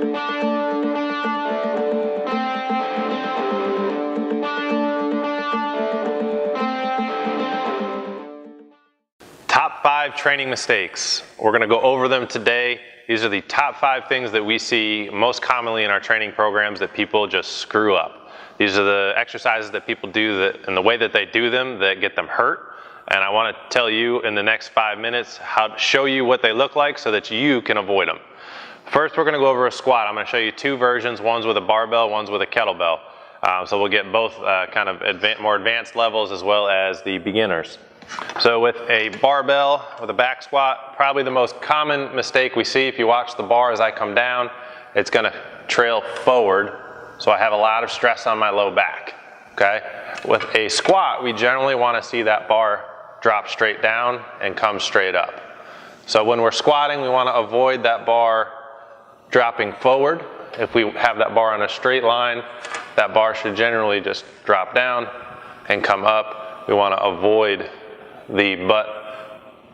Top 5 training mistakes. We're going to go over them today. These are the top 5 things that we see most commonly in our training programs that people just screw up. These are the exercises that people do that, and the way that they do them, that get them hurt. And I want to tell you in the next 5 minutes how to show you what they look like so that you can avoid them. First, we're going to go over a squat. I'm going to show you 2 versions. One's with a barbell, one's with a kettlebell. So we'll get both kind of more advanced levels as well as the beginners. So with a barbell, with a back squat, probably the most common mistake we see, if you watch the bar as I come down, it's going to trail forward, so I have a lot of stress on my low back, okay? With a squat, we generally want to see that bar drop straight down and come straight up. So when we're squatting, we want to avoid that bar dropping forward. If we have that bar on a straight line, that bar should generally just drop down and come up. We want to avoid the butt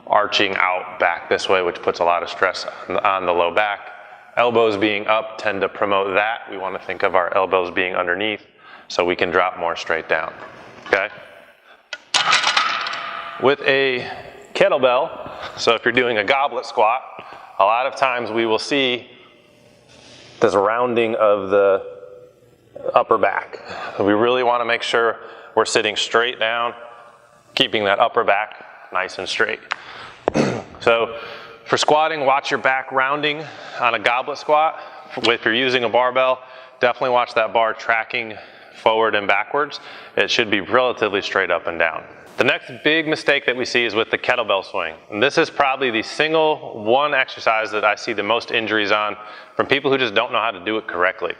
arching out back this way, which puts a lot of stress on the low back. Elbows being up tend to promote that. We want to think of our elbows being underneath so we can drop more straight down, okay? With a kettlebell, so if you're doing a goblet squat, a lot of times we will see this rounding of the upper back. We really want to make sure we're sitting straight down, keeping that upper back nice and straight. So for squatting, watch your back rounding on a goblet squat. If you're using a barbell, definitely watch that bar tracking forward and backwards. It should be relatively straight up and down. The next big mistake that we see is with the kettlebell swing. And this is probably the single one exercise that I see the most injuries on from people who just don't know how to do it correctly.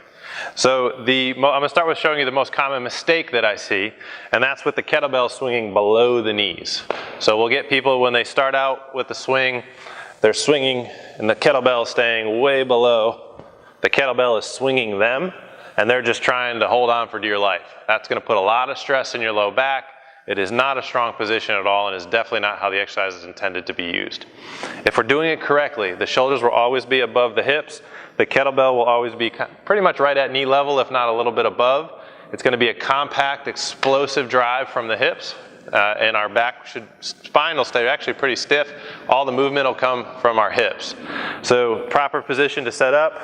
So I'm going to start with showing you the most common mistake that I see, and that's with the kettlebell swinging below the knees. So we'll get people when they start out with the swing, they're swinging and the kettlebell is staying way below. The kettlebell is swinging them and they're just trying to hold on for dear life. That's going to put a lot of stress in your low back. It is not a strong position at all and is definitely not how the exercise is intended to be used. If we're doing it correctly, the shoulders will always be above the hips. The kettlebell will always be pretty much right at knee level, if not a little bit above. It's going to be a compact, explosive drive from the hips, and our spine will stay actually pretty stiff. All the movement will come from our hips. So proper position to set up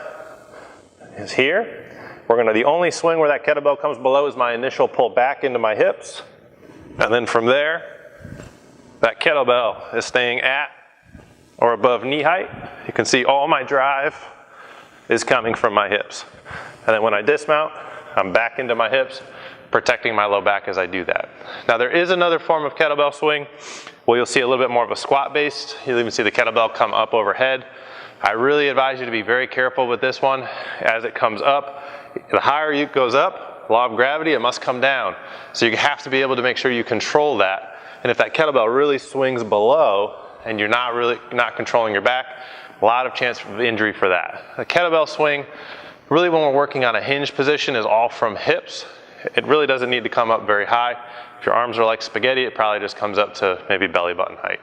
is here. The only swing where that kettlebell comes below is my initial pull back into my hips. And then from there, that kettlebell is staying at or above knee height. You can see all my drive is coming from my hips. And then when I dismount, I'm back into my hips, protecting my low back as I do that. Now there is another form of kettlebell swing where you'll see a little bit more of a squat based. You'll even see the kettlebell come up overhead. I really advise you to be very careful with this one. As it comes up, the higher it goes up, law of gravity, it must come down. So you have to be able to make sure you control that. And if that kettlebell really swings below and you're not controlling your back, a lot of chance of injury for that. The kettlebell swing, really when we're working on a hinge position, is all from hips. It really doesn't need to come up very high. If your arms are like spaghetti, it probably just comes up to maybe belly button height.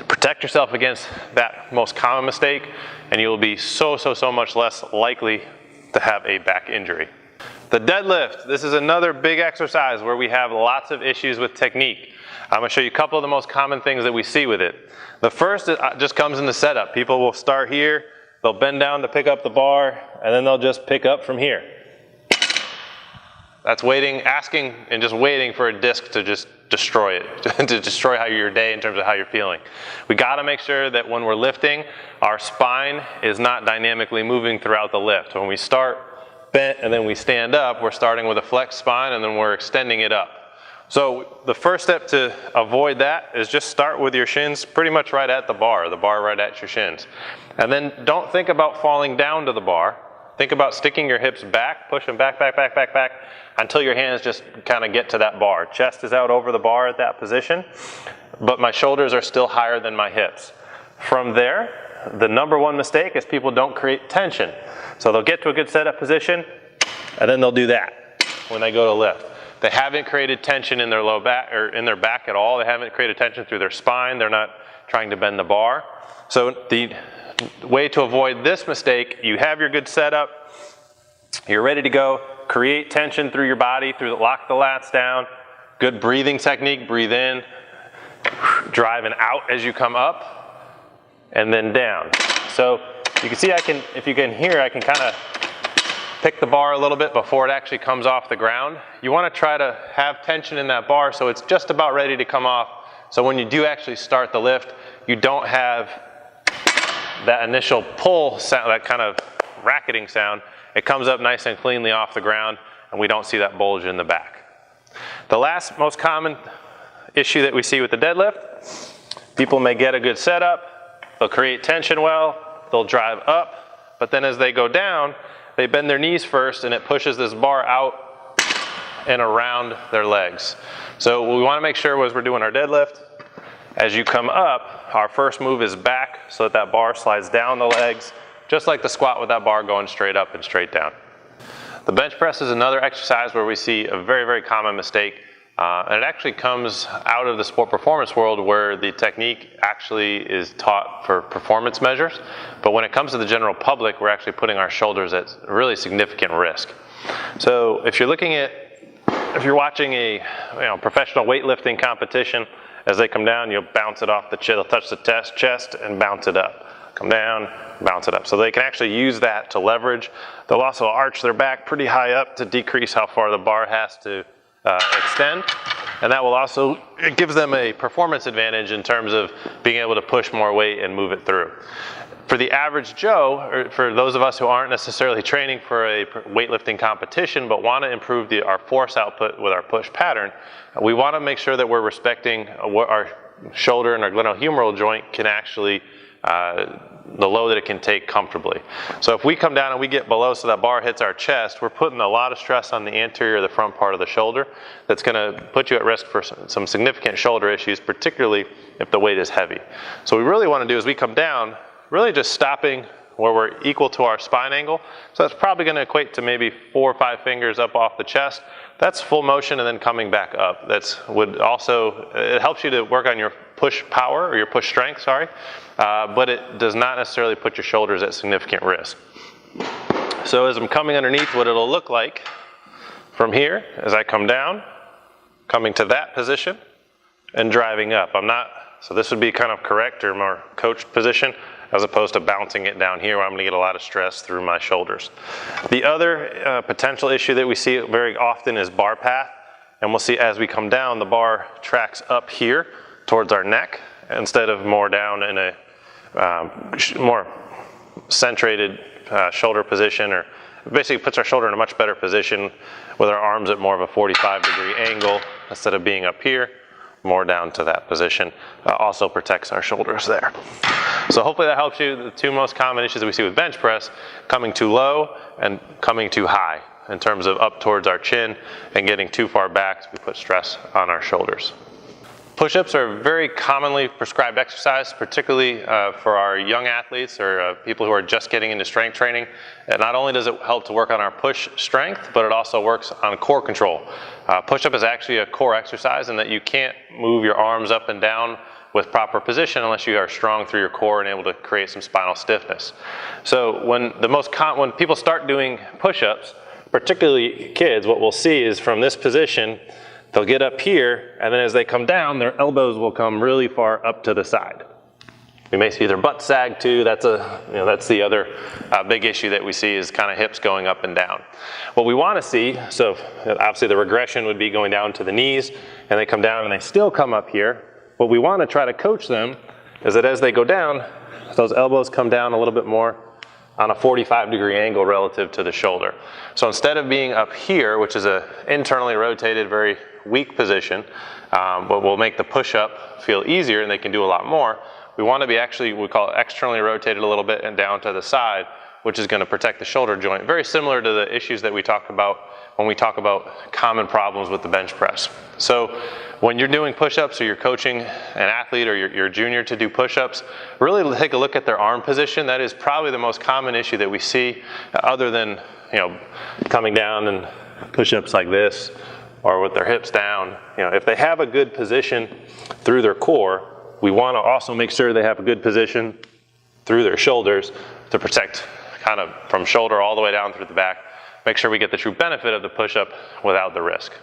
Protect yourself against that most common mistake, and you'll be so much less likely to have a back injury. The deadlift, this is another big exercise where we have lots of issues with technique. I'm going to show you a couple of the most common things that we see with it. The first just comes in the setup. People will start here, they'll bend down to pick up the bar, and then they'll just pick up from here. That's asking and just waiting for a disc to just destroy it, to destroy your day in terms of how you're feeling. We got to make sure that when we're lifting, our spine is not dynamically moving throughout the lift. When we start bent and then we stand up, we're starting with a flexed spine and then we're extending it up. So the first step to avoid that is just start with your shins pretty much right at the bar right at your shins. And then don't think about falling down to the bar. Think about sticking your hips back, push them back, until your hands just kind of get to that bar. Chest is out over the bar at that position, but my shoulders are still higher than my hips. From there, the number one mistake is people don't create tension. So they'll get to a good setup position, and then they'll do that when they go to lift. They haven't created tension in their low back or in their back at all. They haven't created tension through their spine. They're not trying to bend the bar. So the way to avoid this mistake, you have your good setup, you're ready to go, create tension through your body, lock the lats down, good breathing technique, breathe in, driving out as you come up, and then down. So you can see if you can hear, I can kind of pick the bar a little bit before it actually comes off the ground. You want to try to have tension in that bar so it's just about ready to come off. So when you do actually start the lift, you don't have that initial pull sound, that kind of racketing sound. It comes up nice and cleanly off the ground, and we don't see that bulge in the back. The last most common issue that we see with the deadlift, people may get a good setup, they'll create tension well, they'll drive up, but then as they go down, they bend their knees first and it pushes this bar out and around their legs. So what we want to make sure as we're doing our deadlift, as you come up, our first move is back so that bar slides down the legs, just like the squat with that bar going straight up and straight down. The bench press is another exercise where we see a very, very common mistake. And it actually comes out of the sport performance world where the technique actually is taught for performance measures. But when it comes to the general public, we're actually putting our shoulders at really significant risk. So if you're watching a professional weightlifting competition, as they come down, you'll bounce it off the chest, they'll touch the chest and bounce it up. Come down, bounce it up. So they can actually use that to leverage. They'll also arch their back pretty high up to decrease how far the bar has to extend, and that will also, it gives them a performance advantage in terms of being able to push more weight and move it through. For the average Joe, or for those of us who aren't necessarily training for a weightlifting competition but want to improve our force output with our push pattern, we want to make sure that we're respecting what our shoulder and our glenohumeral joint can actually the load that it can take comfortably. So if we come down and we get below so that bar hits our chest, we're putting a lot of stress on the anterior or the front part of the shoulder that's going to put you at risk for some significant shoulder issues, particularly if the weight is heavy. So what we really want to do is we come down, really just stopping where we're equal to our spine angle. So that's probably going to equate to maybe 4 or 5 fingers up off the chest. That's full motion and then coming back up. It helps you to work on your push power, or your push strength, sorry, but it does not necessarily put your shoulders at significant risk. So as I'm coming underneath, what it'll look like from here, as I come down, coming to that position, and driving up. So this would be kind of correct or more coached position, as opposed to bouncing it down here where I'm going to get a lot of stress through my shoulders. The other potential issue that we see very often is bar path, and we'll see as we come down, the bar tracks up here towards our neck instead of more down in a more centrated shoulder position, or basically puts our shoulder in a much better position with our arms at more of a 45-degree angle instead of being up here, more down to that position. Also protects our shoulders there. So hopefully that helps you. The two most common issues that we see with bench press, coming too low and coming too high in terms of up towards our chin and getting too far back, so we put stress on our shoulders. Push-ups are a very commonly prescribed exercise, particularly for our young athletes or people who are just getting into strength training. And not only does it help to work on our push strength, but it also works on core control. Push-up is actually a core exercise in that you can't move your arms up and down with proper position unless you are strong through your core and able to create some spinal stiffness. So when people start doing push-ups, particularly kids, what we'll see is from this position, they'll get up here, and then as they come down, their elbows will come really far up to the side. We may see their butt sag too. That's the other big issue that we see, is kind of hips going up and down. What we want to see, so obviously the regression would be going down to the knees, and they come down and they still come up here. What we want to try to coach them is that as they go down, those elbows come down a little bit more on a 45-degree angle relative to the shoulder. So instead of being up here, which is an internally rotated, very weak position, but will make the push-up feel easier and they can do a lot more, we want to be actually, we call it externally rotated a little bit and down to the side, which is going to protect the shoulder joint. Very similar to the issues that we talk about when we talk about common problems with the bench press. So when you're doing push-ups or you're coaching an athlete or you're a junior to do push-ups, really take a look at their arm position. That is probably the most common issue that we see, other than coming down and push-ups like this or with their hips down. If they have a good position through their core, we want to also make sure they have a good position through their shoulders to protect kind of from shoulder all the way down through the back. Make sure we get the true benefit of the push-up without the risk.